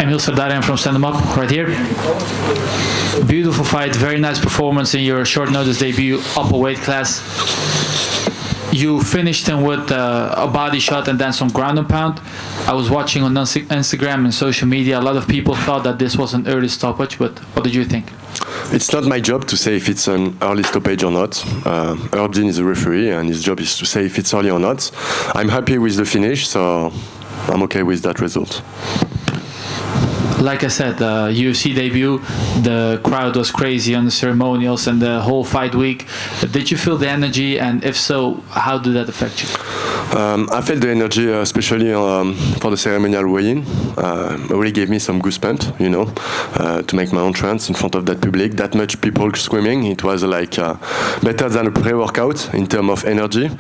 Emil Sardarian from Stand 'Em Up, right here. Beautiful fight, very nice performance in your short notice debut, upper weight class. You finished him with a body shot and then some ground and pound. I was watching on Instagram and social media. A lot of people thought that this was an early stoppage, but what did you think? It's not my job to say if it's an early stoppage or not. Herb Dean is a referee, and his job is to say if it's early or not. I'm happy with the finish, so I'm okay with that result. Like I said, UFC debut, the crowd was crazy on the ceremonials and the whole fight week. Did you feel the energy, and if so, how did that affect you? I felt the energy, especially for the ceremonial weigh-in. It really gave me some goosebumps, to make my entrance in front of that public. That much people screaming. It was like better than a pre-workout in terms of energy.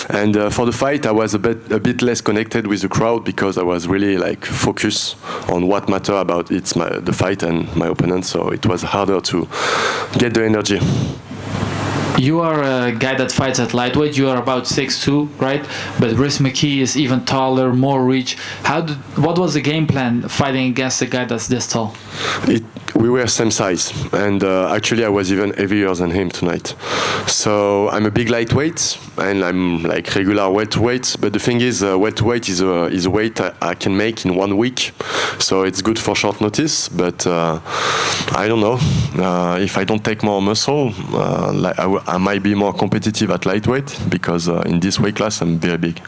And for the fight, I was a bit less connected with the crowd because I was really focused on what mattered about the fight and my opponent. So it was harder to get the energy. You are a guy that fights at lightweight. You are about 6'2", right? But Rhys McKee is even taller, more reach. What was the game plan fighting against a guy that's this tall? We were same size, and actually I was even heavier than him tonight. So I'm a big lightweight, and I'm regular welterweight. But the thing is, welterweight is a weight I can make in 1 week, so it's good for short notice. But I don't know if I don't take more muscle, I might be more competitive at lightweight because in this weight class I'm very big.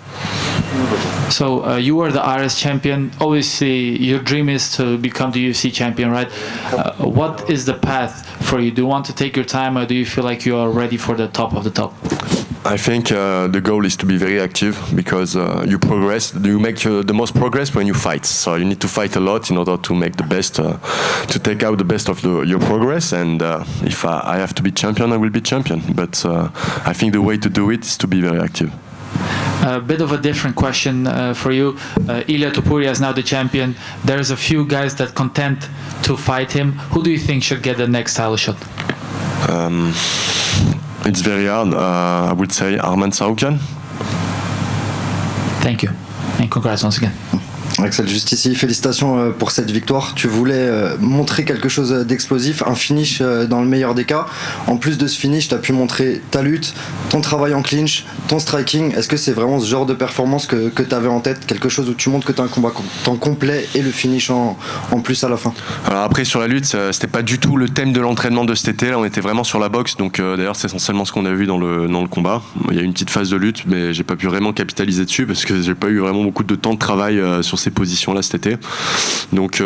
So you were the RS champion. Obviously, your dream is to become the UFC champion, right? What is the path for you? Do you want to take your time, or do you feel like you are ready for the top of the top? I think the goal is to be very active because you progress. You make the most progress when you fight. So you need to fight a lot in order to make the best, to take out the best of your progress. And if I have to be champion, I will be champion. But I think the way to do it is to be very active. A bit of a different question for you. Ilia Topuria is now the champion. There's a few guys that contend to fight him. Who do you think should get the next title shot? It's very hard. I would say Arman Saoukian. Thank you. And congrats once again. Axel, juste ici, félicitations pour cette victoire. Tu voulais montrer quelque chose d'explosif, un finish dans le meilleur des cas. En plus de ce finish, tu as pu montrer ta lutte, ton travail en clinch, ton striking. Est-ce que c'est vraiment ce genre de performance que tu avais en tête? Quelque chose où tu montres que tu as un combat temps complet et le finish en plus à la fin? Alors après, sur la lutte, c'était pas du tout le thème de l'entraînement de cet été. Là, on était vraiment sur la boxe. Donc d'ailleurs, c'est essentiellement ce qu'on a vu dans le combat. Il y a eu une petite phase de lutte, mais j'ai pas pu vraiment capitaliser dessus parce que j'ai pas eu vraiment beaucoup de temps de travail sur ces positions-là cet été. Donc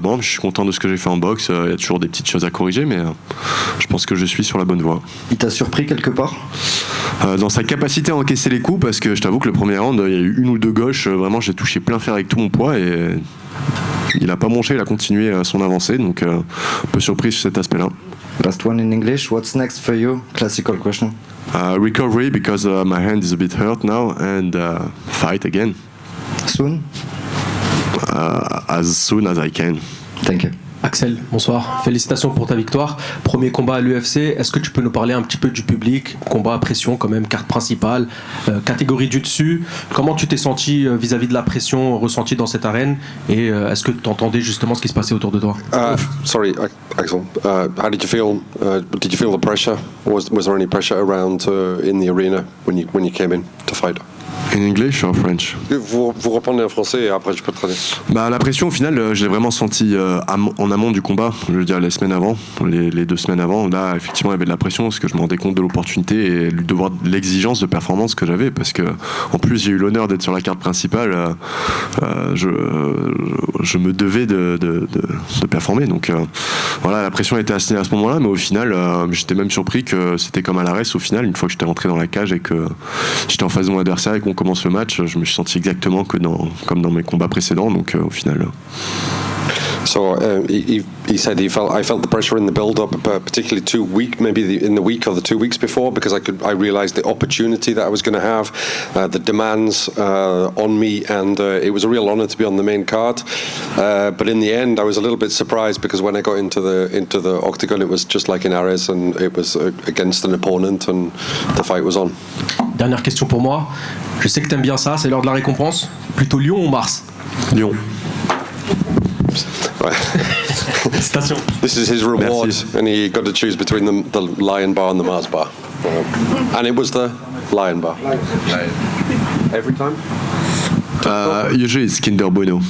bon, je suis content de ce que j'ai fait en boxe. Il y a toujours des petites choses à corriger, mais je pense que je suis sur la bonne voie. Il t'a surpris quelque part? Dans sa capacité à encaisser les coups, parce que je t'avoue que le premier round, il y a eu une ou deux gauches, vraiment j'ai touché plein fer avec tout mon poids et il n'a pas bronché, il a continué son avancée, donc un peu surpris sur cet aspect-là. Last one in English. What's next for you? Classical question. Recovery, because my hand is a bit hurt now, and fight again. Soon? As soon as I can. Thank you. Axel, bonsoir. Félicitations pour ta victoire. Premier combat à l'UFC. Est-ce que tu peux nous parler un petit peu du public? Combat à pression quand même, carte principale, catégorie du dessus. Comment tu t'es senti vis-à-vis de la pression ressentie dans cette arène? Et est-ce que tu entendais justement ce qui se passait autour de toi? Sorry, Axel. How did you feel? Did you feel the pressure? Was there any pressure around in the arena when you came in to fight? In English or French? Vous répondez en français et après je peux traduire. La pression au final, je l'ai vraiment senti en amont du combat. Je veux dire les semaines avant, les 2 semaines avant. Là, effectivement, il y avait de la pression parce que je me rendais compte de l'opportunité et de voir l'exigence de performance que j'avais. Parce que en plus, j'ai eu l'honneur d'être sur la carte principale. Je me devais de performer. Donc voilà, la pression était assignée à ce moment-là, mais au final, j'étais même surpris que c'était comme à l'arrêt. Au final, une fois que j'étais rentré dans la cage et que j'étais en face de mon adversaire et qu'on commence le match, je me suis senti exactement comme dans mes combats précédents, donc au final. So he said I felt the pressure in the build-up, particularly in the week or the 2 weeks before, because I realised the opportunity that I was going to have, the demands on me, and it was a real honour to be on the main card. But in the end, I was a little bit surprised because when I got into the octagon, it was just like in Ares, and it was against an opponent, and the fight was on. Dernière question pour moi. Je sais que t'aimes bien ça, c'est l'heure de la récompense. Plutôt Lyon ou Mars? Lyon. Félicitations. This is his reward, Merci. and he got to choose between the Lion Bar and the Mars Bar. And it was the Lion Bar. Every time? Usually it's Kinder Bueno.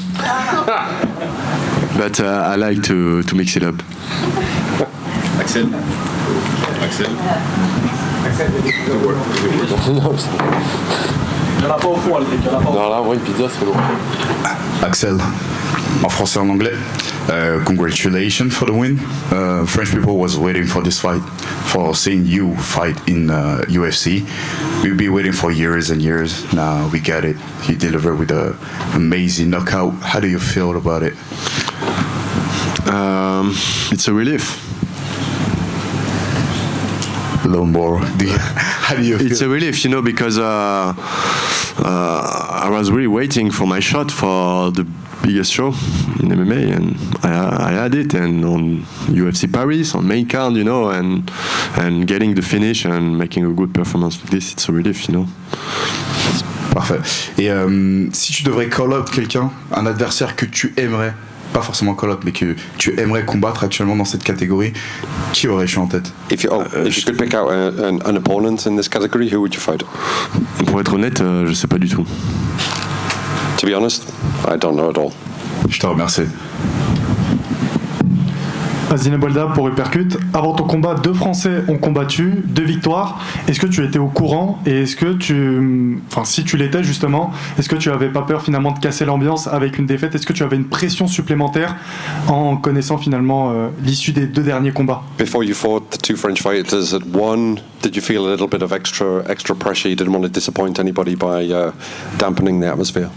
But I like to mix it up. Axel. Axel. Non, là, ouais, une pizza, c'est bon. Axel, en français et en anglais. Congratulations for the win. French people was waiting for this fight, for seeing you fight in UFC. We've been waiting for years and years. Now we get it. You delivered with an amazing knockout. How do you feel about it? It's a relief. A little more. How do you feel? It's a relief, because I was really waiting for my shot for the biggest show in MMA, and I had it, and on UFC Paris, on main card, and getting the finish and making a good performance like this, it's a relief, Parfait. Et si tu devrais call out quelqu'un, un adversaire que tu aimerais, pas forcément call out, mais que tu aimerais combattre actuellement dans cette catégorie, qui aurais-tu en tête? If you could pick out an opponent in this category, who would you fight? Pour être honnête, je sais pas du tout. To be honest, I don't know at all. Je te remercie. Azine Bolda pour Uppercut. Avant ton combat, 2 Français ont combattu, 2 victoires. Est-ce que tu étais au courant et est-ce que si tu l'étais justement, est-ce que tu avais pas peur finalement de casser l'ambiance avec une défaite? Est-ce que tu avais une pression supplémentaire en connaissant finalement l'issue des 2 derniers combats? Before you fought the 2 French fighters at one, did you feel a little bit of extra pressure? You didn't want to disappoint anybody by dampening the atmosphere?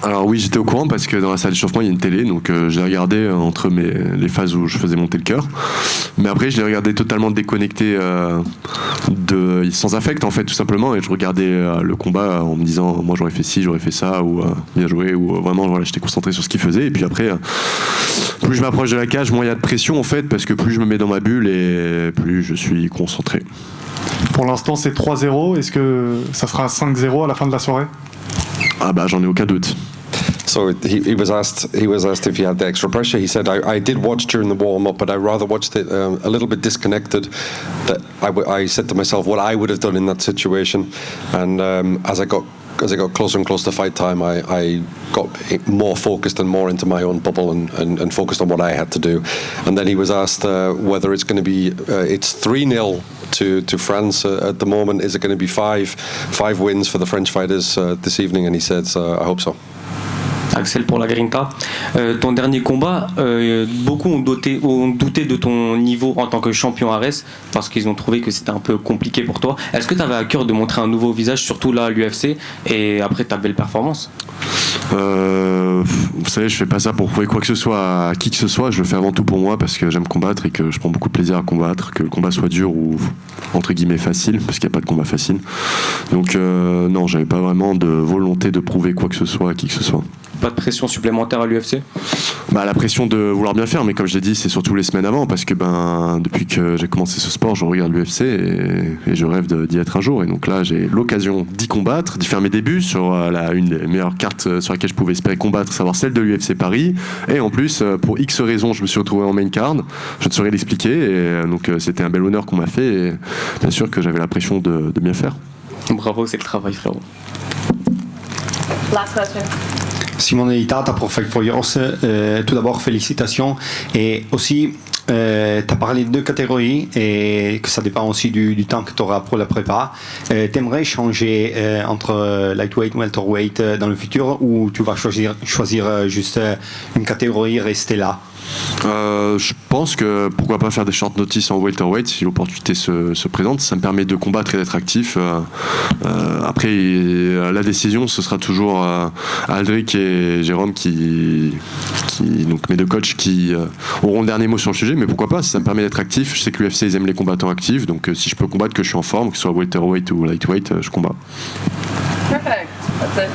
Alors oui, j'étais au courant parce que dans la salle d'échauffement il y a une télé, donc j'ai regardé entre les phases où je faisais monter le cœur. Mais après je l'ai regardé totalement déconnecté, sans affect en fait, tout simplement, et je regardais le combat en me disant moi j'aurais fait ci, j'aurais fait ça, ou bien joué, ou vraiment voilà, j'étais concentré sur ce qu'il faisait. Et puis après, plus je m'approche de la cage, moins il y a de pression en fait, parce que plus je me mets dans ma bulle et plus je suis concentré. Pour l'instant c'est 3-0, est-ce que ça sera 5-0 à la fin de la soirée? Ah bah j'en ai aucun doute. So he was asked if he had the extra pressure. He said, I did watch during the warm-up, but I rather watched it a little bit disconnected. That I said to myself what I would have done in that situation. And as I got closer and closer to fight time, I got more focused and more into my own bubble and focused on what I had to do. And then he was asked whether it's going to be, it's 3-0 to France at the moment. Is it going to be five wins for the French fighters this evening? And he said, I hope so. Axel pour la Grinta. Ton dernier combat, beaucoup ont douté de ton niveau en tant que champion Ares parce qu'ils ont trouvé que c'était un peu compliqué pour toi. Est-ce que tu avais à cœur de montrer un nouveau visage, surtout là à l'UFC, et après ta belle performance? Vous savez, je fais pas ça pour prouver quoi que ce soit à qui que ce soit, je le fais avant tout pour moi parce que j'aime combattre et que je prends beaucoup de plaisir à combattre, que le combat soit dur ou entre guillemets facile, parce qu'il n'y a pas de combat facile. Donc non, j'avais pas vraiment de volonté de prouver quoi que ce soit à qui que ce soit. Pas de pression supplémentaire à l'UFC? La pression de vouloir bien faire, mais comme je l'ai dit, c'est surtout les semaines avant, parce que depuis que j'ai commencé ce sport, je regarde l'UFC et je rêve d'y être un jour. Et donc là, j'ai l'occasion d'y combattre, d'y faire mes débuts sur une des meilleures cartes sur laquelle je pouvais espérer combattre, savoir celle de l'UFC Paris. Et en plus, pour X raisons, je me suis retrouvé en main card. Je ne saurais l'expliquer. Et donc c'était un bel honneur qu'on m'a fait. Et bien sûr que j'avais la pression de bien faire. Bravo, c'est le travail, frérot. Last question. Simone Itata pour Fight for Yours, tout d'abord félicitations, et aussi tu as parlé de 2 catégories et que ça dépend aussi du temps que tu auras pour la prépa. T'aimerais changer entre lightweight, welterweight dans le futur, ou tu vas choisir juste une catégorie, rester là? Je pense que pourquoi pas faire des short notice en welterweight si l'opportunité se présente. Ça me permet de combattre et d'être actif. Après, la décision, ce sera toujours Aldric et Jérôme donc mes 2 coachs qui auront le dernier mot sur le sujet. Mais pourquoi pas, si ça me permet d'être actif. Je sais que l'UFC, ils aiment les combattants actifs. Donc si je peux combattre, que je suis en forme, que ce soit welterweight ou lightweight, je combats. Perfect. That's it.